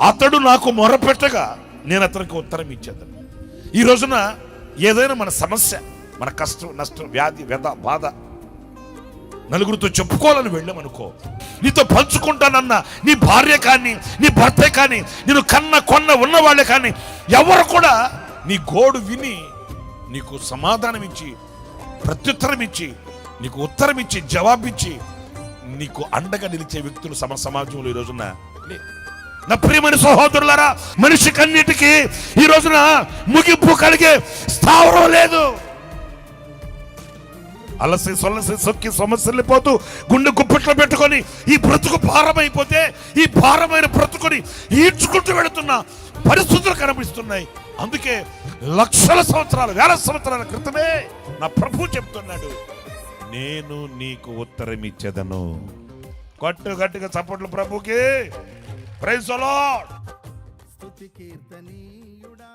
అతడు నాకు మొరపెట్టగా నేను అతనికి ఉత్తరం ఇచ్చేదను. ఈ రోజున ఏదైనా మన సమస్య, మన కష్టం, నష్టం, వ్యాధి, వ్యధ, బాధ నలుగురితో చెప్పుకోవాలని వెళ్ళామనుకో, నీతో పంచుకుంటానన్న నీ భార్య కానీ, నీ భర్తే కానీ, నేను కొన్న ఉన్నవాళ్ళే కానీ ఎవరు కూడా నీ గోడు విని నీకు సమాధానం ఇచ్చి, ప్రత్యుత్తరం ఇచ్చి, నీకు ఉత్తరం ఇచ్చి, జవాబిచ్చి నీకు అండగా నిలిచే వ్యక్తులు సమాజంలో ఈ రోజున లేదు. నా ప్రియమైన సహోదరులారా, మనిషికన్నిటికీ ఈ రోజున ముగింపు కలిగే స్థావరం లేదు. అలసి సొలసి సొక్కి సమస్యలు పోతూ గుండె గుప్పెట్లో పెట్టుకొని ఈ బ్రతుకు భారమైపోతే, ఈ భారమైన బ్రతుకుని ఈడ్చుకుంటూ వెళుతున్న పరిస్థితులు కనిపిస్తున్నాయి. అందుకే లక్షల సంవత్సరాలు, వేల సంవత్సరాల క్రితమే నా ప్రభు చెప్తున్నాడు, నేను నీకు ఉత్తరం ఇచ్చేదను. గట్టిగా చప్పట్లు ప్రభుకి. Praise the Lord. స్తుతి కీర్తనీయుడా